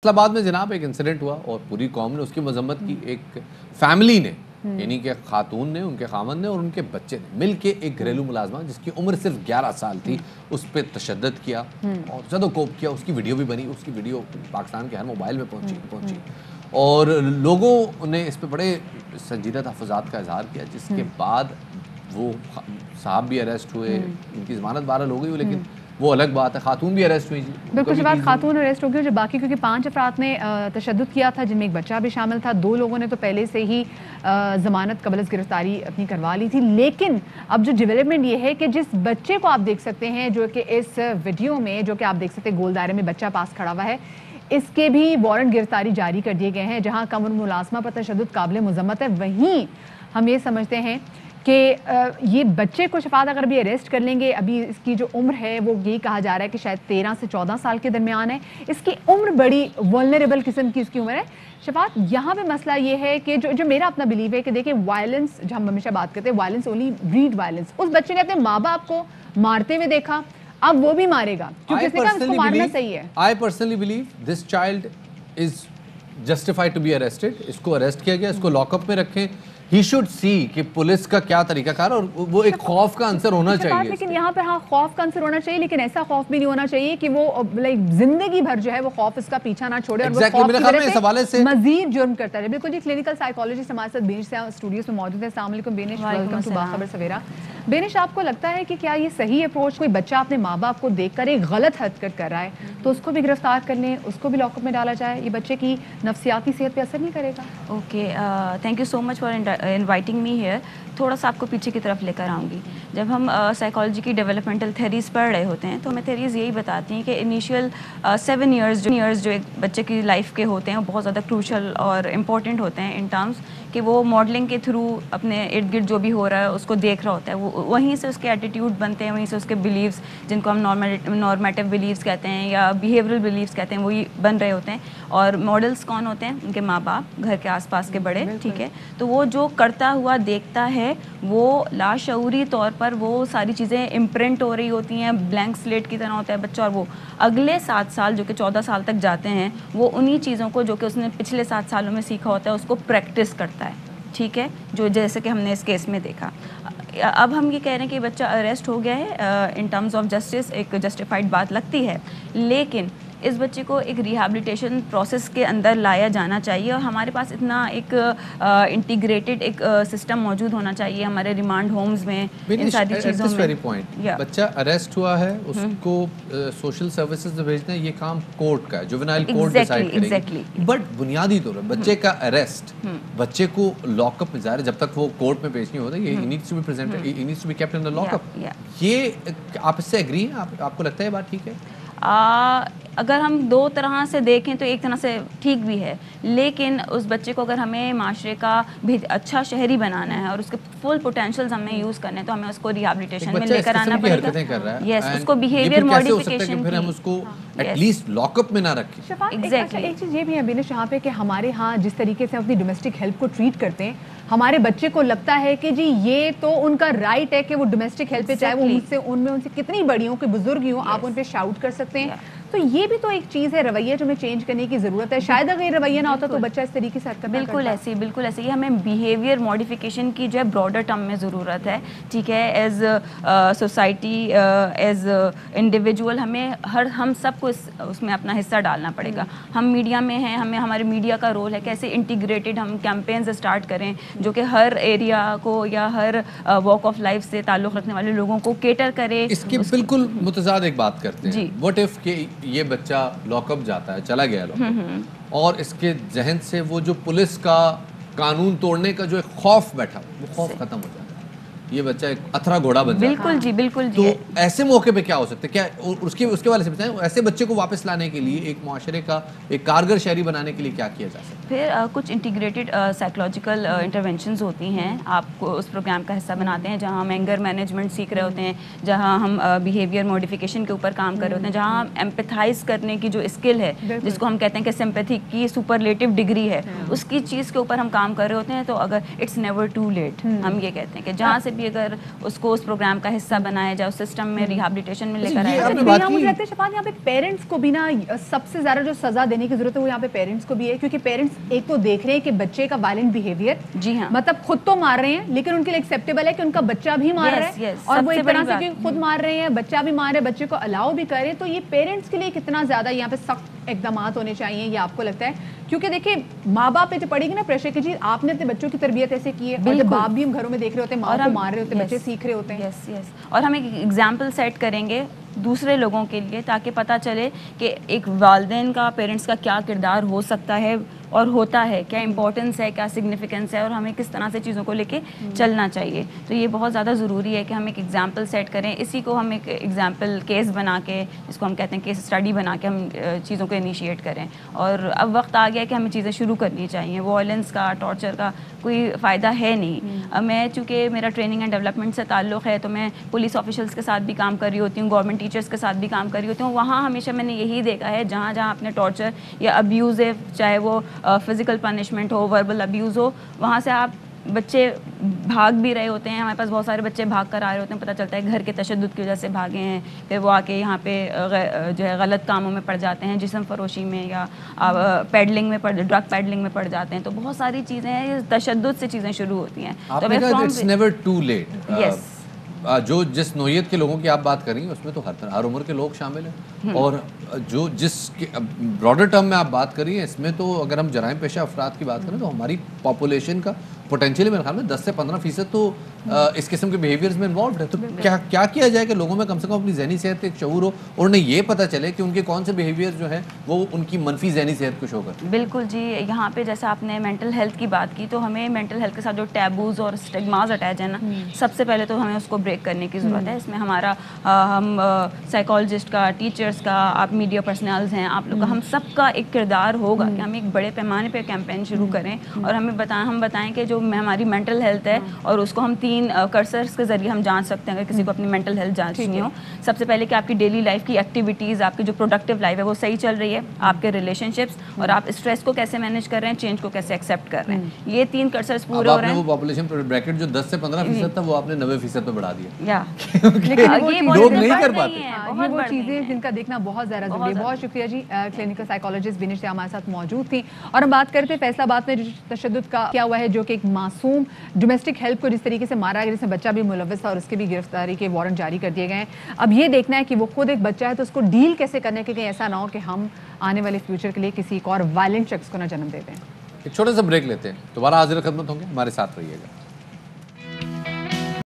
اسلام آباد میں جناب ایک انسیڈنٹ ہوا اور پوری قوم نے اس کی مذمت کی. ایک فیملی نے یعنی کہ خاتون نے, ان کے خامند نے اور ان کے بچے نے مل کے ایک گھریلو ملازمہ جس کی عمر صرف 11 سال تھی اس پہ تشدد کیا اور زد و کوب کیا. اس کی ویڈیو بھی بنی, اس کی ویڈیو پاکستان کے ہر موبائل میں پہنچی اور لوگوں نے اس پہ بڑے سنجیدہ تحفظات کا اظہار کیا, جس کے بعد وہ صاحب بھی اریسٹ ہوئے, ان کی ضمانت بہرحال ہو گئی, لیکن وہ الگ بات ہے. خاتون بھی اریسٹ ہوئی. بالکل شباب, خاتون اریسٹ ہو گئی جو باقی کیونکہ 5 افراد نے تشدد کیا تھا جن میں ایک بچہ بھی شامل تھا. 2 لوگوں نے تو پہلے سے ہی ضمانت قبل از گرفتاری اپنی کروا لی تھی. لیکن اب جو ڈیولپمنٹ یہ ہے کہ جس بچے کو آپ دیکھ سکتے ہیں جو کہ اس ویڈیو میں جو کہ آپ دیکھ سکتے ہیں گول دائرے میں بچہ پاس کھڑا ہوا ہے, اس کے بھی وارنٹ گرفتاری جاری کر دیے گئے ہیں. جہاں کم عمر ملازمہ پر تشدد قابل مذمت ہے, وہیں ہم یہ سمجھتے ہیں کہ یہ بچے کو شفاعت اگر بھی اریسٹ کر لیں گے, ابھی اس کی جو عمر ہے وہ یہی کہا جا رہا ہے کہ شاید 13 سے 14 سال کے درمیان ہے. اس کی عمر بڑی ولنریبل قسم کی اس کی عمر ہے. شفاعت یہاں پہ مسئلہ یہ ہے کہ جو میرا اپنا بلیو ہے کہ دیکھیں وائلنس, جو ہم ہمیشہ بات کرتے ہیں وائلنس اونلی بریڈ وائلنس. اس بچے نے اپنے ماں باپ کو مارتے ہوئے دیکھا, اب وہ بھی مارے گا کیونکہ اس نے کہا اس کو مارنا صحیح ہے. I personally believe this child is justified to be arrested. اس کو اریسٹ کیا گیا, اس کو لاک اپ میں رکھیں. He should see کہ پولیس کا کیا طریقہ کار, اور وہ ایک خوف کا عنصر ہونا چاہیے. لیکن یہاں پر ہاں خوف کا عنصر ہونا چاہیے, لیکن ایسا خوف بھی نہیں ہونا چاہیے کہ وہ زندگی بھر جو ہے وہ خوف اس کا پیچھا نہ چھوڑے اور وہ خوف کی وجہ سے مزید جرم کرتا رہے. بالکل جی, کلینکل سائیکالوجسٹ ہمارے ساتھ بینش اسٹوڈیوز میں موجود ہے. السلام علیکم بینش, ویلکم ٹو باخبر سویرا. بینش, آپ کو لگتا ہے کہ کیا یہ صحیح اپروچ, کوئی بچہ اپنے ماں باپ کو دیکھ کر ایک غلط حرکت کر رہا ہے تو اس کو بھی گرفتار کر لیں, اس کو بھی لاک اپ میں ڈالا جائے, یہ بچے کی نفسیاتی صحت پہ اثر نہیں کرے گا؟ Okay, thank you so much for inviting me here. تھوڑا سا آپ کو پیچھے کی طرف لے کر آؤں گی. جب ہم سائیکالوجی کی ڈیولپمنٹل تھیریز پڑھ رہے ہوتے ہیں تو ہمیں تھیریز یہی بتاتی ہیں کہ انیشیل 7 ایئرز جو ایک بچے کی لائف کے ہوتے ہیں وہ بہت زیادہ کروشل اور امپورٹنٹ ہوتے ہیں ان ٹرمز کہ وہ ماڈلنگ کے تھرو اپنے ارد گرد جو بھی ہو رہا ہے اس کو دیکھ رہا ہوتا ہے. وہیں سے اس کے ایٹیٹیوڈ بنتے ہیں, وہیں سے اس کے بلیوز, جن کو ہم نارمیٹیو بلیوز کہتے ہیں یا بیہیورل بلیوز کہتے ہیں, وہی بن رہے ہوتے ہیں. اور ماڈلس کون ہوتے ہیں؟ ان کے ماں باپ, گھر کے آس پاس کے بڑے. ٹھیک ہے, تو وہ جو کرتا ہوا دیکھتا ہے وہ لاشعوری طور پر وہ ساری چیزیں امپرنٹ ہو رہی ہوتی ہیں, بلینک سلیٹ کی طرح ہوتا ہے بچہ. اور وہ اگلے 7 سال جو کہ 14 سال تک جاتے ہیں وہ انہی چیزوں کو جو کہ اس نے پچھلے 7 سالوں میں سیکھا ہوتا ہے اس کو پریکٹس کرتا ہے. ٹھیک ہے, جو جیسے کہ ہم نے اس کیس میں دیکھا. اب ہم یہ کہہ رہے ہیں کہ بچہ اریسٹ ہو گیا ہے, ان ٹرمز آف جسٹس ایک جسٹیفائڈ بات لگتی ہے, لیکن اس بچے کو ایک ریہیبلیٹیشن پروسیس کے اندر لایا جانا چاہیے. اور ہمارے پاس اتنا ایک انٹیگریٹڈ ایک سسٹم موجود ہونا چاہیے ہمارے ریمانڈ ہومز میں, ان ساری چیزوں میں. بچہ اریسٹ ہوا ہے, اس کو سوشل سروسز میں بھیجنا ہے, یہ کام کورٹ کا ہے, جوینائل کورٹ ڈیسائیڈ کرے گی. بٹ بنیادی طور پر بچے کا اریسٹ, بچے کو لاک اپ میں ظاہر جب تک وہ کورٹ میں پیش نہیں ہوتا, یہ needs to be present, he needs to be kept in the lock up. یہ آپ اس سے ایگری ہیں؟ آپ کو لگتا ہے یہ بات ٹھیک ہے؟ اگر ہم 2 طرح سے دیکھیں تو ایک طرح سے ٹھیک بھی ہے, لیکن اس بچے کو اگر ہمیں معاشرے کا اچھا شہری بنانا ہے اور اس کے فل پوٹینشیلز ہمیں یوز کرنے ہیں تو ہمیں اس کو ریہیبلیٹیشن میں لے کر آنا پڑے گا. یس, اس کو بیہیویئر ماڈیفیکیشن, پھر ہم اس کو ایٹ لیسٹ لاک اپ میں نہ رکھیں. ایک چیز یہ بھی ہے بینش یہاں پہ کہ ہمارے ہاں جس طریقے سے اپنی ڈومیسٹک ہیلپ کو ٹریٹ کرتے ہیں, ہمارے بچے کو لگتا ہے کہ جی یہ تو ان کا رائٹ ہے کہ وہ ڈومیسٹک ہیلپ پہ, چاہے وہ ان سے کتنی بڑی ہوں کہ بزرگ ہی ہوں, آپ ان پہ شاؤٹ کر سکتے ہیں. تو یہ بھی تو ایک چیز ہے, رویہ جو ہمیں چینج کرنے کی ضرورت ہے. شاید اگر یہ رویہ نہ ہوتا تو بچہ اس طریقے سے حرکت بالکل ایسے ہی ہمیں بیہیویئر ماڈیفیکیشن کی جو ہے براڈر ٹرم میں ضرورت ہے. ٹھیک ہے, ایز سوسائٹی, ایز انڈیویجول ہم سب کو اس میں اپنا حصہ ڈالنا پڑے گا. ہم میڈیا میں ہیں, ہمیں ہمارے میڈیا کا رول ہے کیسے انٹیگریٹڈ ہم کیمپینز اسٹارٹ کریں جو کہ ہر ایریا کو یا ہر واک آف لائف سے تعلق رکھنے والے لوگوں کو کیٹر کرے. اس کی بالکل متضاد ایک بات کرتے ہیں, واٹ اف کہ یہ بچہ لاک اپ جاتا ہے, چلا گیا لاک اپ, اور اس کے ذہن سے وہ جو پولیس کا قانون توڑنے کا جو ایک خوف بیٹھا وہ خوف ختم ہو جاتا ہے, یہ بچہ ایک اتھرا گھوڑا بن جاتا ہے. بالکل. تو ایسے موقع پہ کیا ہو سکتا ہے, کیا اس کے والے سے بتائیں, ایسے بچے کو واپس لانے کے لیے ایک معاشرے کا ایک کارگر شہری بنانے کے لیے کیا کیا جا سکتا ہے؟ پھر کچھ انٹیگریٹڈ سائیکولوجیکل انٹرونشنز ہوتی ہیں. آپ کو اس پروگرام کا حصہ بناتے ہیں جہاں ہم اینگر مینجمنٹ سیکھ رہے ہوتے ہیں, جہاں ہم بیہیویئر ماڈیفیکیشن کے اوپر کام کر رہے ہوتے ہیں, جہاں ہم ایمپیتھائز کرنے کی جو اسکل ہے جس کو ہم کہتے ہیں کہ سمپیتھی کی سپرلیٹو ڈگری ہے, اس کی چیز کے اوپر ہم کام کر رہے ہوتے ہیں. تو اگر اٹس نیور ٹو لیٹ, ہم یہ کہتے ہیں کہ جہاں سے بھی اگر اس کو اس پروگرام کا حصہ بنایا جائے, اس سسٹم میں ریہیبلیٹیشن میں لے کر آیا آپ نے جائے. بات یہاں کی- مجھے لگتا ہے شفاعت یہاں پہ پیرنٹس کو بھی نا سب سے زیادہ جو سزا دینے کی ضرورت ہے وہ یہاں پہ پیرنٹس کو بھی ہے, کیونکہ پیرنٹس ایک تو دیکھ رہے ہیں کہ بچے کا وائلنٹ بیہیویئر, جی ہاں, مطلب خود تو مار رہے ہیں لیکن ان کے لیے ایکسیپٹیبل ہے کہ ان کا بچہ بھی مار رہا ہے, اور وہ ایک طرح سے کہ خود مار رہے ہیں, بچہ بھی مار رہے ہیں, بچے کو الاؤ بھی کر رہے ہیں. تو یہ پیرنٹس کے لیے کتنا زیادہ یہاں پہ سخت اقدامات ہونے چاہیے, یہ آپ کو لگتا ہے؟ کیونکہ دیکھیں ماں باپ پہ تو پڑے گی نا پریشر کہ جی آپ نے اپنے بچوں کی تربیت ایسے کی ہے, اور جب باپ بھی ہم گھروں میں دیکھ رہے ہوتے ہیں ماں کو مار رہے ہوتے ہیں, بچے سیکھ رہے ہوتے ہیں. یس یس, اور ہم ایک ایگزامپل سیٹ کریں گے دوسرے لوگوں کے لیے تاکہ پتہ چلے کہ ایک والدین کا, پیرنٹس کا کیا کردار ہو سکتا ہے اور ہوتا ہے, کیا امپورٹنس ہے, کیا سگنیفیکنس ہے, اور ہمیں کس طرح سے چیزوں کو لے کے چلنا چاہیے. تو یہ بہت زیادہ ضروری ہے کہ ہم ایک ایگزامپل سیٹ کریں, اسی کو ہم ایک ایگزامپل کیس بنا کے, جس کو ہم کہتے ہیں کیس اسٹڈی بنا کے ہم چیزوں کو انیشیٹ کریں. اور اب وقت آ گیا کہ ہمیں چیزیں شروع کرنی چاہیے. وائلنس کا, ٹارچر کا کوئی فائدہ ہے نہیں. میں چونکہ میرا ٹریننگ اینڈ ڈیولپمنٹ سے تعلق ہے تو میں پولیس آفیشلس کے ساتھ بھی کام کر رہی ہوتی ہوں, گورنمنٹ ٹیچرس کے ساتھ بھی کام کر رہی ہوتی ہوں. وہاں ہمیشہ میں نے یہی دیکھا ہے جہاں جہاں اپنے ٹارچر یا ابیوزو, چاہے وہ فزیکل پنشمنٹ ہو, وربل ابیوز ہو, وہاں سے آپ بچے بھاگ بھی رہے ہوتے ہیں. ہمارے پاس بہت سارے بچے بھاگ کر آ رہے ہوتے ہیں, پتہ چلتا ہے گھر کے تشدد کی وجہ سے بھاگے ہیں, پھر وہ آ کے یہاں پہ جو ہے غلط کاموں میں پڑ جاتے ہیں, جسم فروشی میں یا پیڈلنگ میں ڈرگ پیڈلنگ میں پڑ جاتے ہیں. تو بہت ساری چیزیں ہیں, یہ تشدد سے چیزیں شروع ہوتی ہیں. آپ نے کہا اٹس نیور ٹو لیٹ. یس, جو جس نوعیت کے لوگوں کی آپ بات کر رہی ہیں اس میں تو ہر عمر کے لوگ شامل ہیں, اور جو جس براڈر ٹرم میں آپ بات کر رہی ہیں اس میں تو اگر ہم جرائم پیشہ افراد کی بات کریں تو ہماری پاپولیشن کا پوٹینشیلی میرے خیال میں 10 سے 15% تو اس قسم کے بیہیویئرز میں انوالوڈ ہے. تو کیا کیا جائے کہ لوگوں میں کم سے کم اپنی ذہنی صحت ایک شعور ہو, اور انہیں یہ پتہ چلے کہ ان کے کون سے بیہیویئر جو ہیں وہ ان کی منفی ذہنی صحت کو شو کرتے ہیں. بالکل جی. یہاں پہ جیسا آپ نے مینٹل ہیلتھ کی بات کی, تو ہمیں مینٹل ہیلتھ کے ساتھ جو ٹیبوز اور اسٹگماز اٹیچ ہیں نا, سب سے پہلے تو ہمیں اس کو بریک کرنے کی ضرورت ہے. اس میں ہمارا ہم سائیکالوجسٹ کا, ٹیچرس کا, آپ میڈیا پرسنلز ہیں, آپ لوگ کا, ہم سب کا ایک کردار ہوگا کہ ہم ایک بڑے پیمانے پہ کیمپین شروع کریں, اور ہم بتائیں کہ جو ہماری مینٹل ہیلتھ ہے, اور اس کو ہم 3 کرسرس کے ذریعے ہم جان سکتے ہیں اگر کسی کو اپنی مینٹل ہیلتھ جانچنی ہو. سب سے پہلے کہ آپ کی ڈیلی لائف کی ایکٹیویٹیز, آپ کی جو پروڈکٹیو لائف ہے وہ صحیح چل رہی ہے, آپ کے ریلیشن شپس, اور آپ اسٹریس کو کیسے مینیج کر رہے ہیں, چینج کو کیسے ایکسیپٹ کر رہے ہیں. یہ 3 کرسرس پورے ہو رہے ہیں. وہ پاپولیشن بریکٹ جو 10 سے 15% تھا وہ آپ نے 90% پہ بڑھا دیا. لوگ نہیں کر پاتے. یہ وہ چیزیں جن کا دیکھنا بہت زیادہ ضروری ہے. بہت شکریہ جی. کلینکل سائیکالوجسٹ بنش ہمارے ساتھ موجود تھیں, اور ہم بات کرتے ہیں فیصل آباد میں جو تشدد کا کیا ہوا ہے, جو کہ ایک معصوم ڈومیسٹک ہیلپ کو جس طریقے سے مارا گیا, جس میں بچہ بھی ملوث تھا, اور اس کی بھی گرفتاری کے وارنٹ جاری کر دیے گئے ہیں. اب یہ دیکھنا ہے کہ وہ خود ایک بچہ ہے تو اس کو ڈیل کیسے کرنا ہے کہ کہیں ایسا نہ ہو کہ ہم آنے والے فیوچر کے لیے کسی ایک اور وائلنٹ شخص کو نہ جنم دیتے ہیں. ایک چھوٹا سا بریک لیتے ہیں, دوبارہ حاضر خدمت ہوں گے, ہمارے ساتھ رہیے گا.